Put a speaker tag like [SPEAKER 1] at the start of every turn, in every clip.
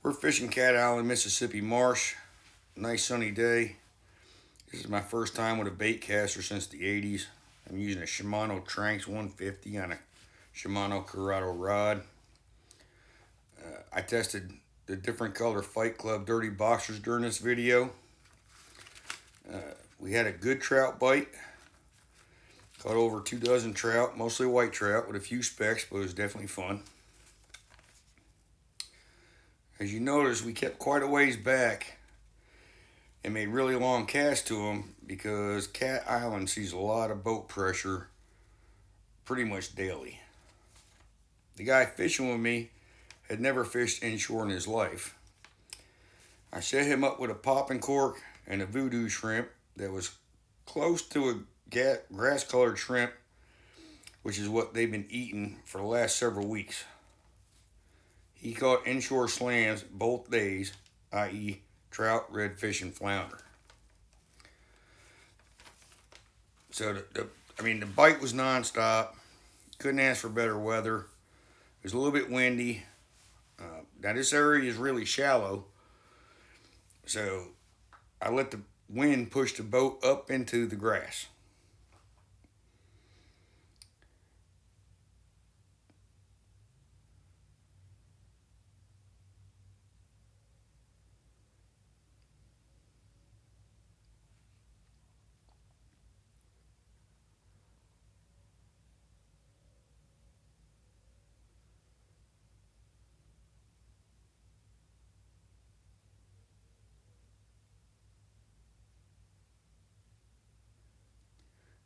[SPEAKER 1] We're fishing Cat Island, Mississippi marsh. Nice sunny day. This is my first time with a bait caster since the 80s. I'm using a Shimano Tranx 150 on a Shimano Corrado rod. I tested the different color Fight Club Dirty Boxers during this video. We had a good trout bite. Caught over 2 dozen trout, mostly white trout with a few specks, but it was definitely fun. As you notice, we kept quite a ways back and made really long casts to them because Cat Island sees a lot of boat pressure pretty much daily. The guy fishing with me had never fished inshore in his life. I set him up with a popping cork and a voodoo shrimp that was close to a grass colored shrimp, which is what they've been eating for the last several weeks. He caught inshore slams both days, i.e. trout, redfish, and flounder. So the bite was nonstop. Couldn't ask for better weather. It was a little bit windy. Now this area is really shallow, so I let the wind push the boat up into the grass.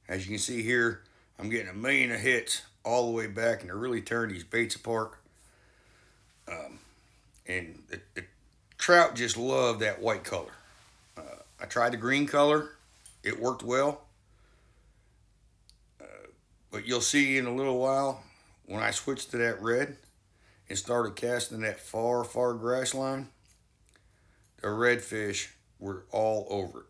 [SPEAKER 1] As you can see here, I'm getting a million of hits all the way back, and they're really tearing these baits apart. And the trout just love that white color. I tried the green color. It worked well. But you'll see in a little while, when I switched to that red and started casting that far, far grass line, the redfish were all over it.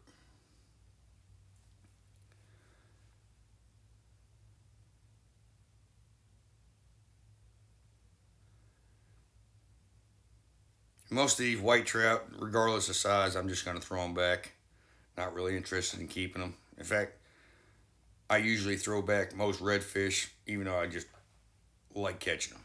[SPEAKER 1] Most of these white trout, regardless of size, I'm just going to throw them back. Not really interested in keeping them. In fact, I usually throw back most redfish, even though I just like catching them.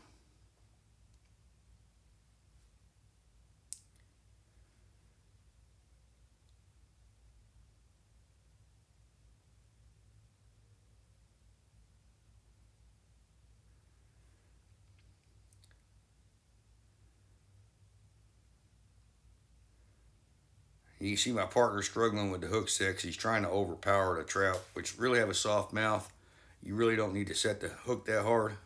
[SPEAKER 1] You can see my partner struggling with the hook set because he's trying to overpower the trout, which really have a soft mouth. You really don't need to set the hook that hard.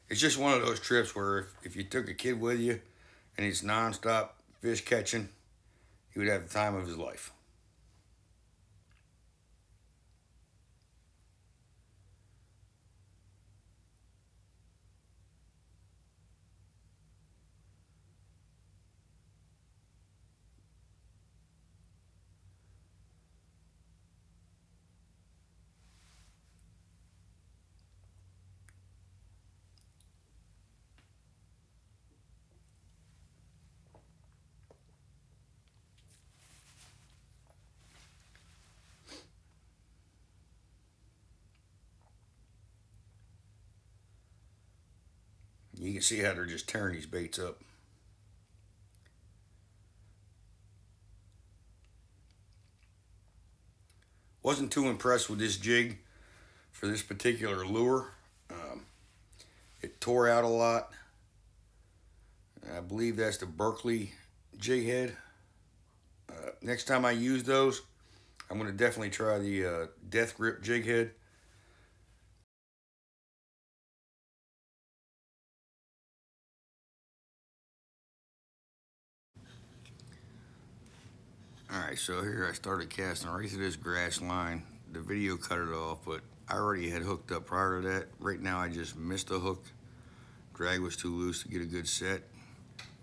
[SPEAKER 1] It's just one of those trips where if you took a kid with you and it's nonstop fish catching, he would have the time of his life. You can see how they're just tearing these baits up. Wasn't too impressed with this jig for this particular lure. It tore out a lot. I believe that's the Berkeley jig head. Next time I use those, I'm going to definitely try the Death Grip jig head. All right. Alright, so here I started casting right to this grass line. The video cut it off, but I already had hooked up prior to that. Right now I just missed a hook. Drag was too loose to get a good set.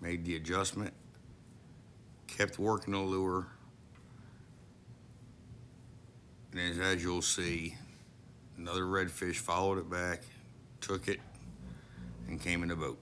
[SPEAKER 1] Made the adjustment. Kept working the lure. And as you'll see, another redfish followed it back, took it, and came in the boat.